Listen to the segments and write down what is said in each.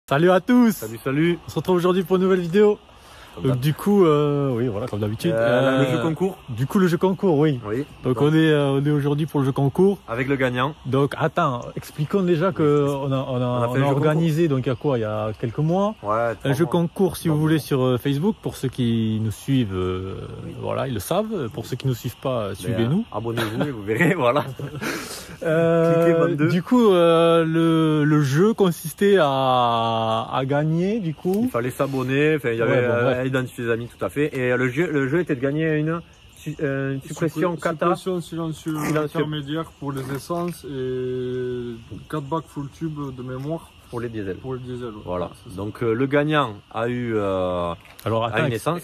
Salut à tous. Salut. On se retrouve aujourd'hui pour une nouvelle vidéo. Donc du coup, oui, voilà, comme d'habitude. Le jeu concours. Du coup, le jeu concours, oui. Oui. Donc on est aujourd'hui pour le jeu concours. Avec le gagnant. Donc attends, expliquons déjà que on a organisé, donc il y a quoi, il y a quelques mois, un jeu concours, si vous voulez, sur Facebook. Pour ceux qui nous suivent, voilà, ils le savent. Pour ceux qui nous suivent pas, suivez-nous. Abonnez-vous et vous verrez, voilà. Du coup, le jeu consistait à gagner, du coup. Il fallait s'abonner, enfin, il y avait identifier les amis, tout à fait. Et le jeu était de gagner une suppression kata. Suppression silencieuse intermédiaire pour les essences et 4 bacs full tube de mémoire. Pour les diesels. Pour les diesels, voilà. Donc le gagnant a eu alors attends, une essence.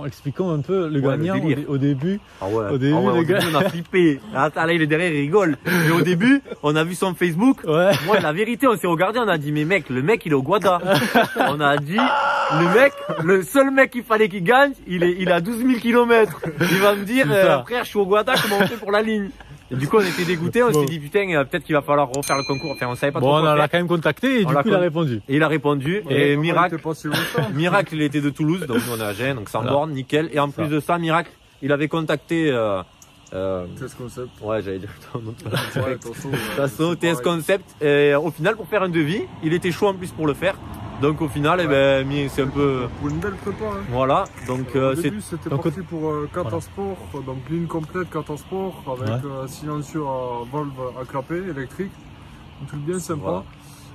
Expliquons un peu le gagnant au début. Ah ouais. Au début, on a flippé. Attends, là il est derrière, il rigole. Mais au début, on a vu son Facebook. Ouais. Moi, la vérité, on s'est regardé, on a dit mais mec, le mec il est au Guada. On a dit le seul mec qu'il fallait qu'il gagne, il a 12 000 km. Il va me dire frère, je suis au Guada, comment on fait pour la ligne? Et du coup, on était dégoûtés, on s'est dit putain, peut-être qu'il va falloir refaire le concours. Enfin, on savait pas trop quoi faire. On l'a quand même contacté et du coup, il a répondu. Et il a répondu. Et Miracle, il était de Toulouse, donc nous on est à Gênes, donc sans borne, nickel. Et en plus de ça, Miracle, il avait contacté TS Concept. Ouais, j'allais dire ton nom. TS Concept. Et au final, pour faire un devis, il était chaud en plus pour le faire. Donc au final, c'est un peu... Pour une belle prépa. Hein. Voilà, donc au début, c'était parti pour Catasport, donc ligne complète Catasport avec silencieux à valve à clapet électrique. Un truc bien sympa.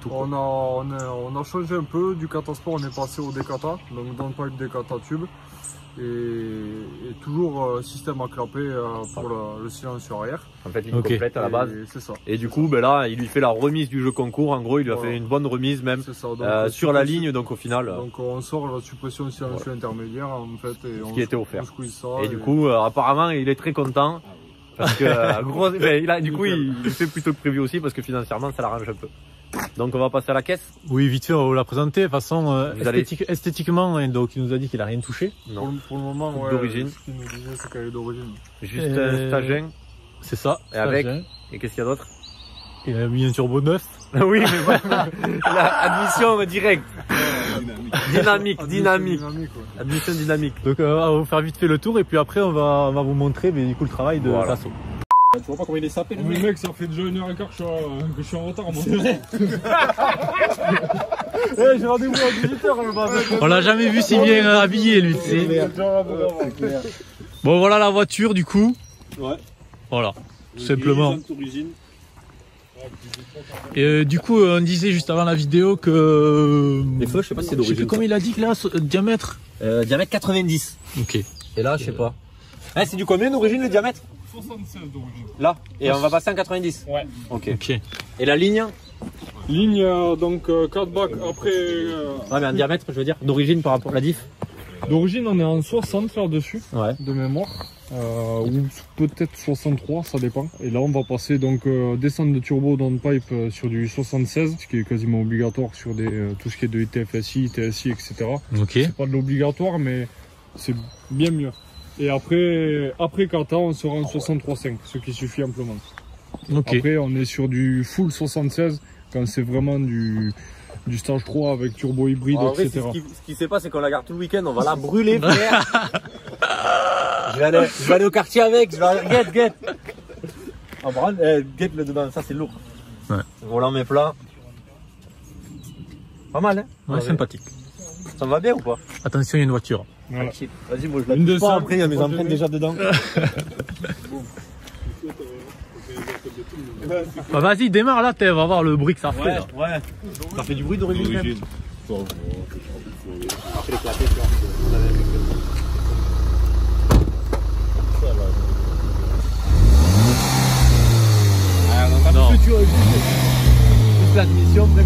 Voilà. On a changé un peu, du Catasport on est passé au Decata, donc dans le pipe Decata tube. Et toujours système à clapet pour le silencieux arrière. En fait, ligne complète à la base. C'est ça. Et du coup, là, il lui fait la remise du jeu concours. En gros, il lui a fait une bonne remise même sur la ligne. Donc au final. Donc on sort la suppression silencieux intermédiaire en fait. Et ce qui était offert. Ça, et du coup, apparemment, il est très content. Parce que du coup, il fait plutôt que prévu aussi parce que financièrement, ça l'arrange un peu. Donc on va passer à la caisse. Oui, vite fait, on va vous la présenter. De toute façon, esthétiquement, donc il nous a dit qu'il a rien touché. Non. Pour le moment, d'origine. Ce qu'il nous disait, c'est qu'elle est d'origine. Juste un stagin. C'est ça. Et avec. Et qu'est-ce qu'il y a d'autre? Il a mis un turbo neuf. Oui, mais voilà. Admission directe. Dynamique. Admission dynamique. Donc on va vous faire vite fait le tour et puis après on va vous montrer du coup le travail de Tasso. Tu vois pas comment il est sapé le mec, ça fait déjà 1h15 que je suis en retard. C'est vrai. J'ai rendez-vous à 18h. On l'a jamais vu si bien habillé lui, tu sais. Bon voilà la voiture du coup. Ouais. Voilà, tout simplement. Et du coup on disait juste avant la vidéo que... Les feux, je sais pas si c'est d'origine. Je sais plus comment il a dit que là, diamètre. Diamètre 90. Ok. Et là, je sais pas. C'est du combien d'origine le diamètre? 76 d'origine. Là. Et on va passer en 90. Ouais. Ok. Et la ligne? Ligne, donc 4 bacs après... Ouais, mais en diamètre, je veux dire, d'origine par rapport à la diff? D'origine, on est en 60 là-dessus, de mémoire. Ou peut-être 63, ça dépend. Et là, on va passer donc descente de turbo dans le pipe sur du 76, ce qui est quasiment obligatoire sur tout ce qui est de ITFSI, TSI, etc. Ok. C'est pas de l'obligatoire, mais c'est bien mieux. Et après kata, on sera en 63.5, ce qui suffit amplement. Okay. Après, on est sur du full 76, quand c'est vraiment du stage 3 avec turbo hybride, etc. Ce qui se passe, c'est qu'on la garde tout le week-end, on va la brûler, frère. je vais aller au quartier avec, guette. Guette le dedans, ça c'est lourd. Ouais. Volant mes plats. Pas mal, hein? Ouais, sympathique. Ça me va bien ou pas? Attention, il y a une voiture. Voilà. Vas-y, moi je la touche pas, après il y a mes empreintes déjà dedans. Bah vas-y, démarre là, on va voir le bruit que ça fait. Là. Ouais, ça fait du bruit d'origine. Après les clapets, on entend juste l'admission, bref.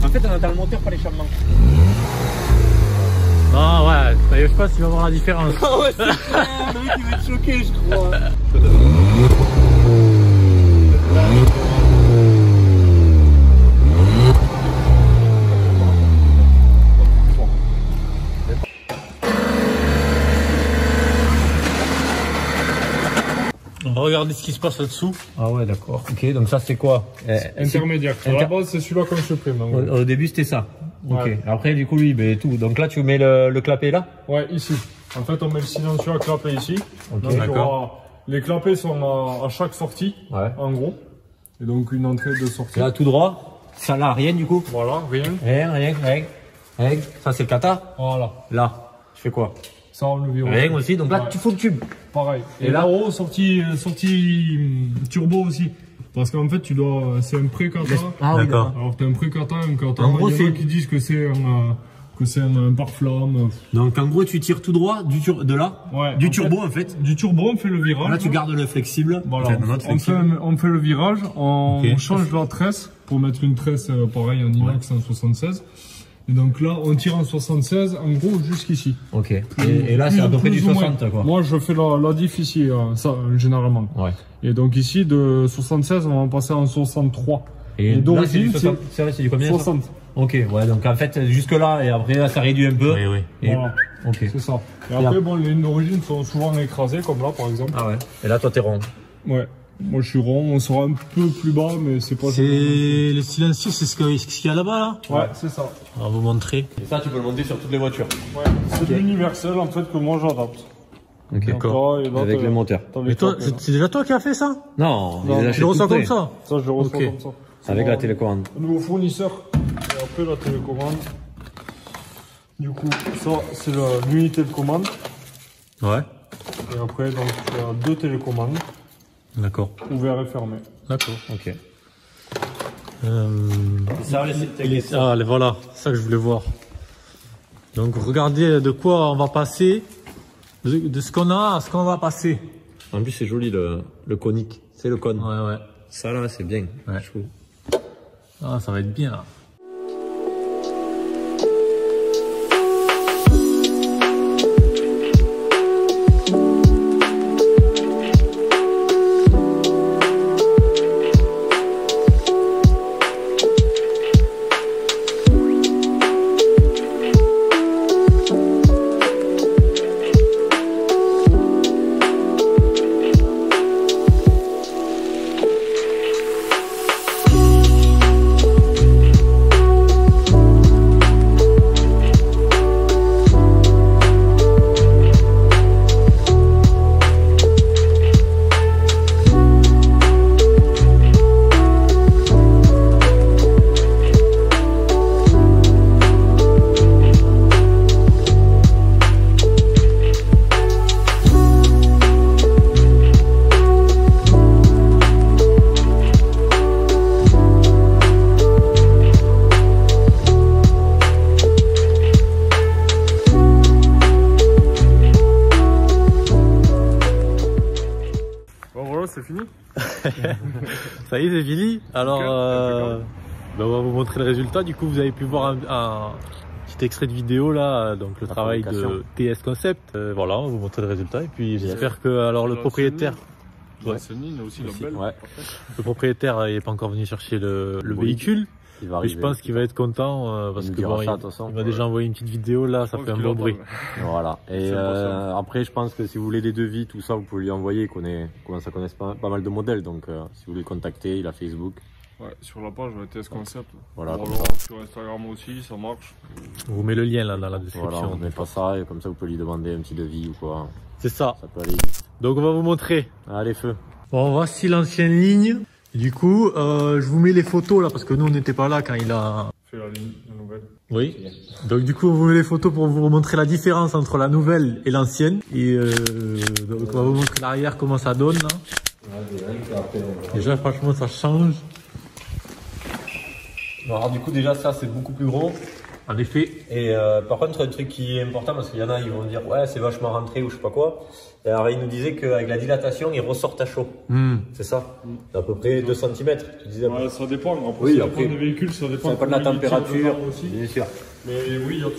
En fait, on entend le moteur, pas les chargements. Ah ouais, je sais pas s'il va voir la différence. Ah ouais, c'est clair, le mec il va être choqué, je crois. On va regarder ce qui se passe là-dessous. Ah ouais, d'accord. Ok, donc ça c'est quoi? Intermédiaire. À la base, c'est celui-là qu'on supprime. Au début, c'était ça. Ok. Ouais. Après, du coup, lui, ben, tout. Donc là, tu mets le clapet là? Ouais, ici. En fait, on met le silencieux à clapet ici. Ok, donc, d'accord. Les clapets sont à chaque sortie, Ouais. en gros. Et donc une entrée de sortie. Là, tout droit. Ça là, rien du coup. Voilà, rien. Rien. Ça, c'est le kata. Voilà. Là, je fais quoi? Ça, on le vire. Rien aussi. Donc là, Ouais. tu fous le tube. Pareil. Et Et là là-haut, sortie turbo aussi. Parce qu'en fait, c'est un pré-kata. Ah oui, D'accord. Alors, t'as un pré-kata, un kata. En gros, il y en a c'est- qui disent que c'est un pare-flamme. Donc en gros, tu tires tout droit de là. Ouais. Du en turbo fait, en fait. Du turbo, on fait le virage. Là, tu gardes le flexible. Voilà, Enfin, non, flexible. on fait le virage, on Ok. change la tresse pour mettre une tresse pareil en inox en 76. Et donc là, on tire en 76, en gros jusqu'ici. Ok. Et là, c'est à peu près du Plus ou moins. 60 quoi. Moi, je fais la diff ici, ça, généralement. Ouais. Et donc ici, de 76, on va passer en 63. Et Et là, d'origine, c'est du combien ça? 60. Ok, ouais, donc en fait, jusque là, et après, là, ça réduit un peu. Oui, oui. Et... Voilà, Ok. c'est ça. Et après, bon, les lignes d'origine sont souvent écrasées, comme là, par exemple. Ah ouais. Et là, toi, t'es rond. Ouais. Moi, je suis rond, on sera un peu plus bas, mais c'est pas... C'est le silencieux, c'est ce qu'il y a là-bas là. Ouais, c'est ça. On va vous montrer. Et ça, tu peux le monter sur toutes les voitures. Ouais, c'est l'universel, en fait, que moi, j'adapte. Ok. D'accord. Et là, Avec t'as- le moteur. t'as les Mais toi, clapets, là. c'est déjà toi qui as fait ça? Non, Non, il Tu le reçois comme ça? Ça, je le reçois Ok. comme ça. C'est Avec la mon télécommande. nouveau fournisseur. Et après, la télécommande. Du coup, ça, c'est l'unité de commande. Ouais. Et après, donc, tu as 2 télécommandes, D'accord. ouvert et fermé. D'accord. Ok. Ça, voilà, c'est ça que je voulais voir. Donc regardez de quoi on va passer, de ce qu'on a à ce qu'on va passer. En plus, c'est joli le conique. C'est le cône. Ouais, ouais. Ça là, c'est bien. Ouais. Je trouve. Ah, ça va être bien là. C'est fini. Ça y est, c'est fini. Alors, on va vous montrer le résultat. Du coup, vous avez pu voir un petit extrait de vidéo là, donc le travail de TS Concept. Voilà, on va vous montrer le résultat. Et puis j'espère que alors le propriétaire, Ouais. Il y a aussi la belle. Ouais. le propriétaire n'est pas encore venu chercher le véhicule. Il va Mais je pense qu'il va être content parce que bon, il m'a déjà envoyé une petite vidéo là, ça fait un bon bruit. Voilà. Et C'est bon, après, je pense que si vous voulez des devis, tout ça, vous pouvez lui envoyer. Il commence à connaître pas mal de modèles. Donc, si vous voulez le contacter, il a Facebook. Ouais, sur la page TS Concept. Voilà. Sur Instagram aussi, ça marche. On vous met le lien là dans la Voilà, description. on met pas ça et comme ça, vous pouvez lui demander un petit devis ou quoi. C'est ça. Ça peut aller vite. Donc on va vous montrer. Allez, feu. Bon, voici l'ancienne ligne. Et du coup, je vous mets les photos là parce que nous on n'était pas là quand il a. Fait la ligne, la nouvelle. Oui. Donc du coup, on vous met les photos pour vous montrer la différence entre la nouvelle et l'ancienne. Et donc on va vous montrer l'arrière comment ça donne là. Déjà, franchement, ça change. Bon, alors, du coup, déjà, ça, c'est beaucoup plus gros. En effet. Et par contre, un truc qui est important, parce qu'il y en a, ils vont dire, ouais, c'est vachement rentré ou je sais pas quoi. Et alors, il nous disait qu'avec la dilatation, il ressort à chaud. C'est ça? À peu près 2 cm, tu disais. Ouais, ça dépend. Après, Oui, ça après, dépend des véhicules, ça dépend. Ça dépend de la comment ils tirent température, dedans aussi. bien sûr. Mais oui, il y a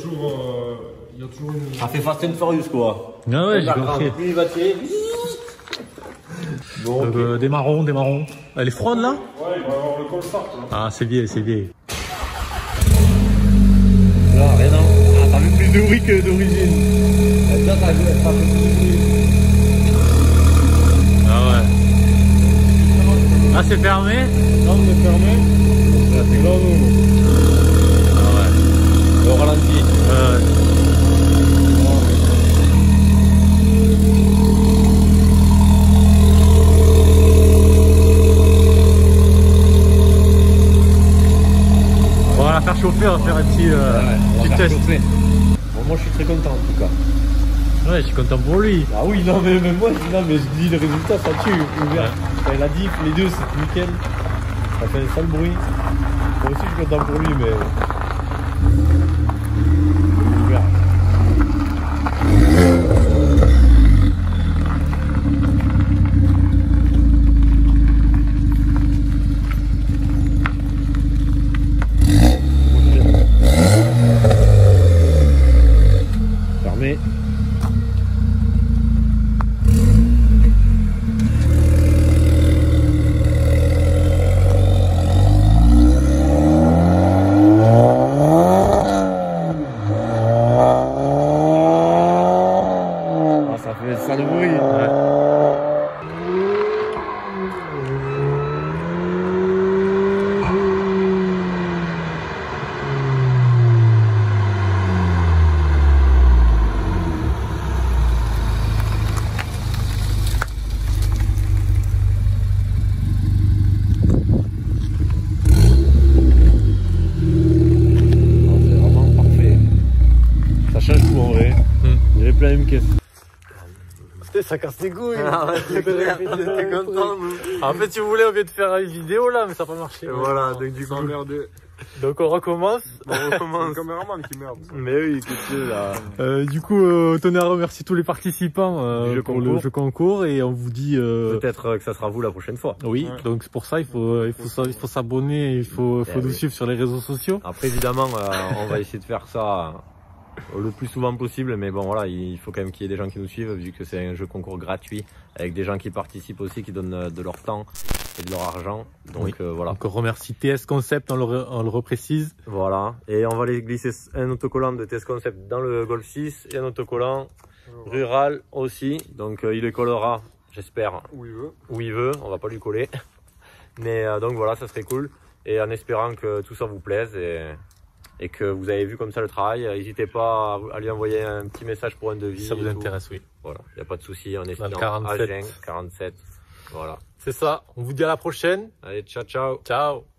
toujours une. Ça fait Fast and Furious, quoi. Ah ouais, j'ai La compris. grande, lui, il va tirer. Bon, Donc, des marrons, des marrons. Elle est froide là? Ouais, il va y avoir le call start. Là. Ah, c'est bien, c'est bien. là, rien à voir. Ah, t'as vu plus de bruit que d'origine. Là, ça fait plus de bruit. Ah ouais. Ah, c'est fermé? Là, on est fermé. Là, on ouvre. Ah ouais. Au ralenti. On va la faire chauffer, on va faire un petit test. Bon, moi je suis très content en tout cas. Ouais, je suis content pour lui. Ah oui, non mais même moi, non, mais je dis le résultat, ça tue. Ouais. La diff, les deux, c'est nickel. Ça fait un sale bruit. Moi aussi je suis content pour lui, mais... Fermé. Ça fait ça le bruit. Ouais. C'est vraiment parfait. Ça change tout en vrai. Il y avait plein de caisse. Ça casse les couilles. Ah ouais, c'est clair, t'es content. En fait, si vous voulez, on vient de faire une vidéo là, mais ça n'a pas marché. Voilà, donc du coup. Donc on recommence. On recommence. C'est le caméraman qui merde. Mais oui, écoutez là. Du coup, on tenait à remercier tous les participants pour le jeu concours et on vous dit. Peut-être que ça sera vous la prochaine fois. Oui, ouais. Donc c'est pour ça il faut s'abonner, il faut nous suivre sur les réseaux sociaux. Après évidemment, on va essayer de faire ça le plus souvent possible, mais bon voilà, il faut quand même qu'il y ait des gens qui nous suivent vu que c'est un jeu concours gratuit avec des gens qui participent aussi, qui donnent de leur temps et de leur argent. Donc oui. Voilà. Donc on remercie TS Concept, on le reprécise. Voilà, et on va aller glisser un autocollant de TS Concept dans le Golf 6 et un autocollant rural aussi. Donc il les collera, j'espère, où il veut. Où il veut, on va pas lui coller. Mais donc voilà, ça serait cool. Et en espérant que tout ça vous plaise et que vous avez vu comme ça le travail, n'hésitez pas à lui envoyer un petit message pour un devis. Si ça vous intéresse, oui. Voilà, il n'y a pas de souci, on est dans 47. Agen, 47. Voilà. C'est ça, on vous dit à la prochaine. Allez, ciao, ciao. Ciao.